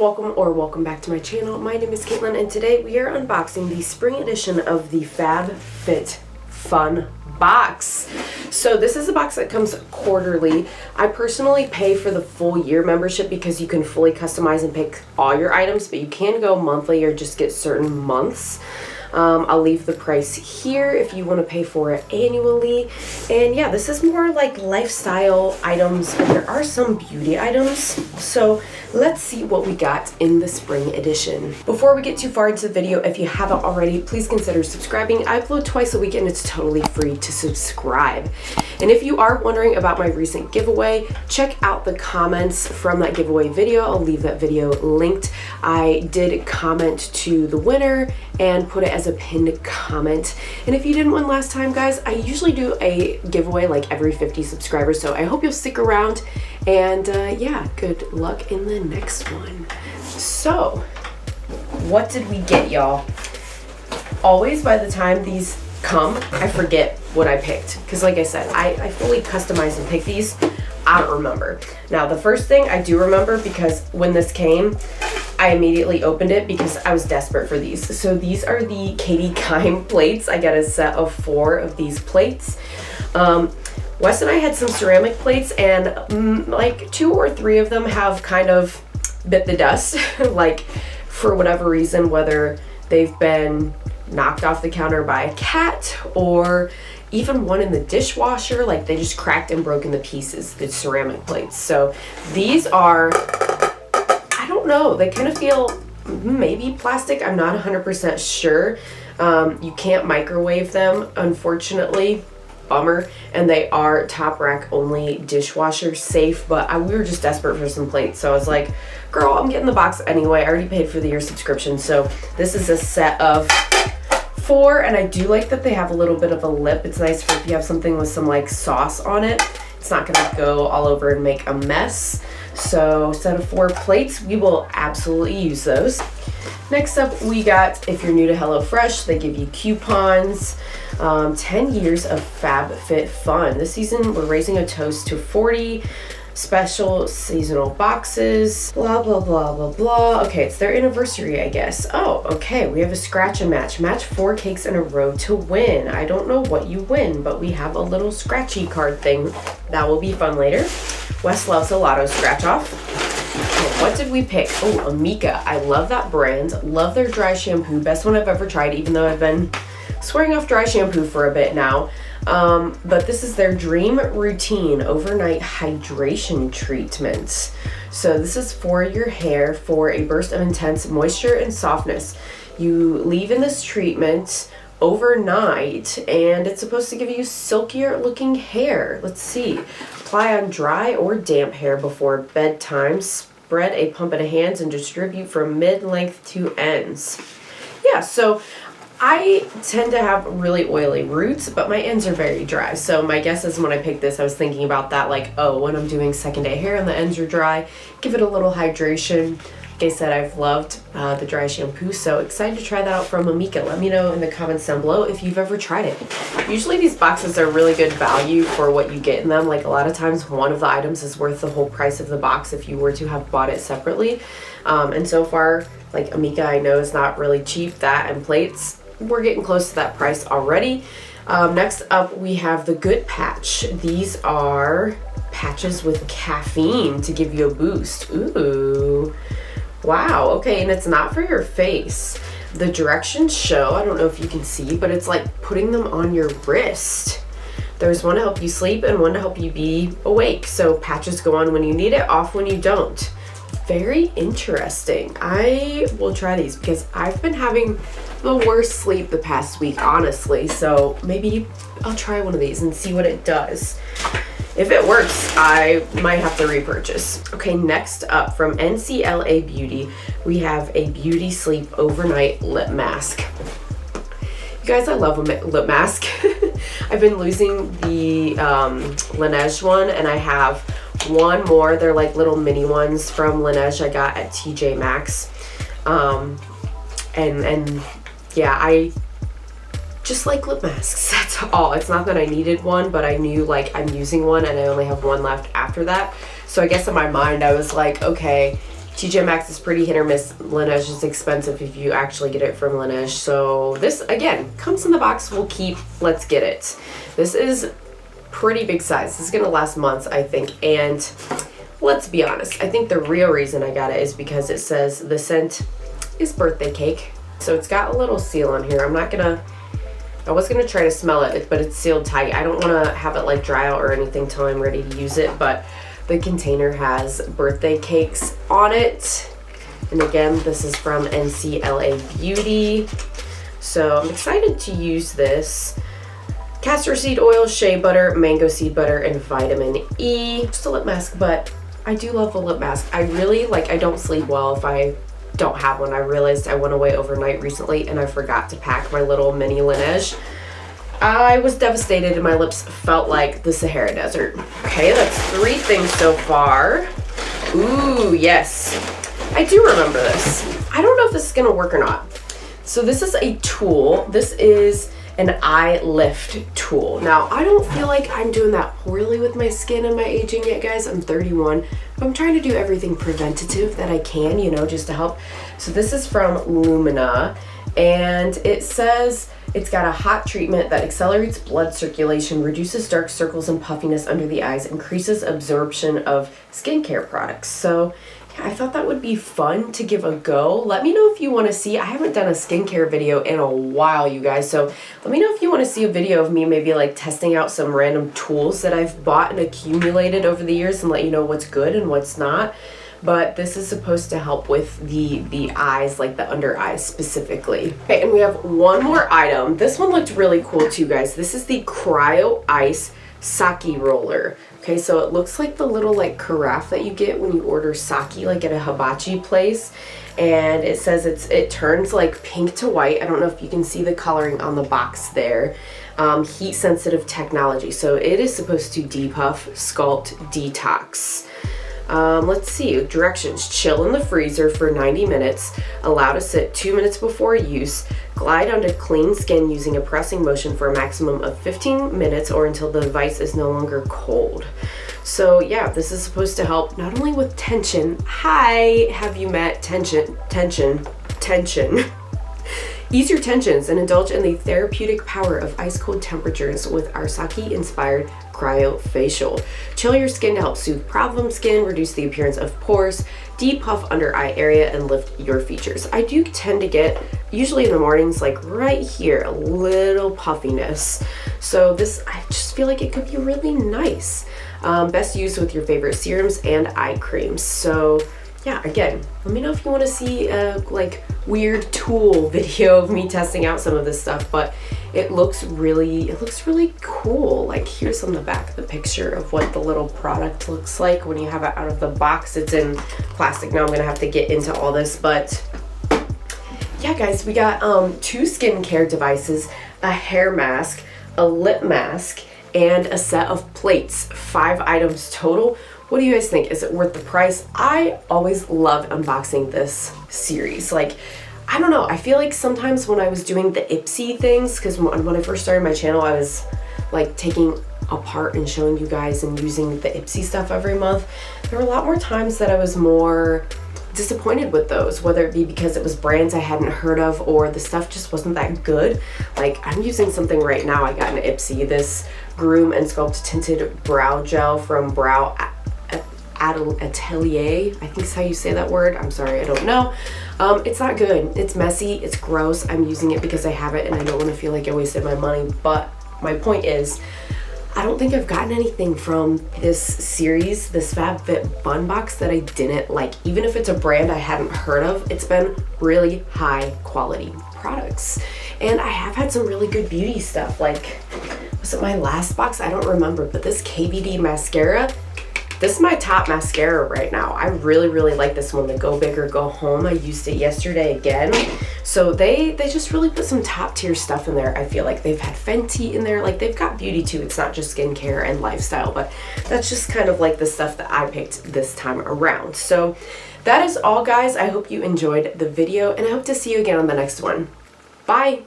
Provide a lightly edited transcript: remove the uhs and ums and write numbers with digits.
Welcome back to my channel. My name is Caitlin and today we are unboxing the spring edition of the Fab Fit Fun box. So this is a box that comes quarterly. I personally pay for the full year membership because you can fully customize and pick all your items, but you can go monthly or just get certain months. I'll leave the price here if you want to pay for it annually. And yeah, this is more like lifestyle items, but there are some beauty items. So let's see what we got in the spring edition. Before we get too far into the video, if you haven't already, please consider subscribing. I upload twice a week and it's totally free to subscribe. And if you are wondering about my recent giveaway, check out the comments from that giveaway video. I'll leave that video linked. I did comment to the winner and put it as a pinned comment. And if you didn't win last time, guys, I usually do a giveaway like every 50 subscribers, so I hope you'll stick around. And yeah, good luck in the next one. So what did we get, y'all? Always by the time these come, I forget what I picked, because like I said, I fully customize and pick these. I don't remember. Now the first thing I do remember, because when this came, I immediately opened it because I was desperate for these. So these are the Katie Kime plates. I got a set of 4 of these plates. Wes and I had some ceramic plates, and like 2 or 3 of them have kind of bit the dust, like for whatever reason, whether they've been knocked off the counter by a cat or even one in the dishwasher, like they just cracked and broken the pieces, the ceramic plates. So these are, I don't know, they kind of feel maybe plastic. I'm not 100% sure. You can't microwave them, unfortunately. Bummer. And they are top rack only, dishwasher safe, but we were just desperate for some plates. So I was like, girl, I'm getting the box anyway. I already paid for the year subscription. So this is a set of 4, and I do like that they have a little bit of a lip. It's nice for if you have something with some like sauce on it. It's not gonna go all over and make a mess. So set of 4 plates, we will absolutely use those. Next up, we got, if you're new to HelloFresh, they give you coupons. 10 years of Fab Fit Fun. This season, we're raising a toast to 40 special seasonal boxes. Blah, blah, blah, blah, blah. Okay, it's their anniversary, I guess. Oh, okay, we have a scratch and match. Match 4 cakes in a row to win. I don't know what you win, but we have a little scratchy card thing. That will be fun later. Wes loves a lotto scratch off. Okay, what did we pick? Oh, Amika. I love that brand. Love their dry shampoo. Best one I've ever tried, even though I've been swearing off dry shampoo for a bit now. But this is their Dream Routine Overnight Hydration Treatment. So this is for your hair for a burst of intense moisture and softness. You leave in this treatment overnight and it's supposed to give you silkier looking hair. Let's see. Apply on dry or damp hair before bedtime. Spread a pump in hands and distribute from mid-length to ends. Yeah, so I tend to have really oily roots, but my ends are very dry. So my guess is when I picked this, I was thinking about that, like, oh, when I'm doing second day hair and the ends are dry, give it a little hydration. Like I said, I've loved the dry shampoo, so excited to try that out from Amika. Let me know in the comments down below if you've ever tried it. Usually these boxes are really good value for what you get in them. Like a lot of times one of the items is worth the whole price of the box if you were to have bought it separately. And so far, like Amika, I know is not really cheap. That and plates, we're getting close to that price already. Next up, we have the Good Patch. These are patches with caffeine to give you a boost. Ooh, wow, okay, and it's not for your face. The directions show, I don't know if you can see, but it's like putting them on your wrist. There's one to help you sleep and one to help you be awake. So patches go on when you need it, off when you don't. Very interesting. I will try these because I've been having the worst sleep the past week, honestly. So maybe I'll try one of these and see what it does. If it works, I might have to repurchase. Okay, next up from NCLA Beauty, we have a Beauty Sleep Overnight Lip Mask. You guys, I love a lip mask. I've been losing the Laneige one, and I have one more. They're like little mini ones from Laneige I got at TJ Maxx. And yeah, I just like lip masks, that's all. It's not that I needed one, but I knew like I'm using one and I only have one left after that. So I guess in my mind I was like, okay, TJ Maxx is pretty hit or miss. Laneige is expensive if you actually get it from Laneige. So this, again, comes in the box. We'll keep. Let's get it. This is pretty big size. This is going to last months, I think. And let's be honest. I think the real reason I got it is because it says the scent is birthday cake. So it's got a little seal on here. I was going to try to smell it, but it's sealed tight. I don't want to have it like dry out or anything till I'm ready to use it. But the container has birthday cakes on it. And again, this is from NCLA Beauty. So I'm excited to use this. Castor seed oil, shea butter, mango seed butter, and vitamin E. Just a lip mask, but I do love the lip mask. I really, I don't sleep well if I don't have one. I realized I went away overnight recently and I forgot to pack my little mini Laneige. I was devastated and my lips felt like the Sahara Desert. Okay, that's 3 things so far. Ooh, yes. I do remember this. I don't know if this is gonna work or not. So this is a tool. This is an eye lift tool. Now, I don't feel like I'm doing that poorly with my skin and my aging yet, guys. I'm 31. But I'm trying to do everything preventative that I can, just to help. So this is from Lumina, and it says it's got a hot treatment that accelerates blood circulation, reduces dark circles and puffiness under the eyes, increases absorption of skincare products. So yeah, I thought that would be fun to give a go. Let me know if you want to see. I haven't done a skincare video in a while, you guys. So let me know if you want to see a video of me maybe testing out some random tools that I've bought and accumulated over the years and let you know what's good and what's not. But this is supposed to help with the eyes, the under eyes specifically. Okay, and we have one more item. This one looked really cool too, guys. This is the Cryo Ice Sake Roller. Okay, so it looks like the little carafe that you get when you order sake at a hibachi place. And it says it turns pink to white. I don't know if you can see the coloring on the box there. Heat sensitive technology. So it is supposed to depuff, sculpt, detox. Let's see, directions. Chill in the freezer for 90 minutes. Allow to sit 2 minutes before use. Glide onto clean skin using a pressing motion for a maximum of 15 minutes or until the device is no longer cold. So yeah, this is supposed to help not only with tension. Hi, have you met tension. Ease your tensions and indulge in the therapeutic power of ice-cold temperatures with our sake-inspired cryo facial. Chill your skin to help soothe problem skin, reduce the appearance of pores, depuff under eye area, and lift your features. I do tend to get, usually in the mornings, right here, a little puffiness. So this, I just feel like it could be really nice. Best used with your favorite serums and eye creams. So yeah, again, let me know if you want to see a weird tool video of me testing out some of this stuff, but it looks really cool. Here's on the back the picture of what the little product looks like when you have it out of the box. It's in plastic. Now I'm gonna have to get into all this, but yeah, guys, we got 2 skincare devices, a hair mask, a lip mask, and a set of plates. 5 items total. What do you guys think? Is it worth the price? I always love unboxing this series. I don't know. I feel like sometimes when I was doing the Ipsy things, because when I first started my channel, I was taking apart and showing you guys and using the Ipsy stuff every month. There were a lot more times that I was more disappointed with those, whether it be because it was brands I hadn't heard of or the stuff just wasn't that good. I'm using something right now. I got an Ipsy, this Groom and Sculpt Tinted Brow Gel from Atelier, I think is how you say that word. I'm sorry, I don't know. It's not good. It's messy. It's gross. I'm using it because I have it and I don't want to feel like I wasted my money. But my point is, I don't think I've gotten anything from this series, this Fab Fit Fun box, that I didn't like. Even if it's a brand I hadn't heard of, it's been really high quality products. And I have had some really good beauty stuff. Was it my last box? I don't remember. But this KVD mascara, this is my top mascara right now. I really like this one, the Go Big or Go Home. I used it yesterday again. So they just really put some top tier stuff in there. I feel like they've had Fenty in there. They've got beauty too. It's not just skincare and lifestyle, but that's just kind of the stuff that I picked this time around. So that is all, guys. I hope you enjoyed the video and I hope to see you again on the next one. Bye.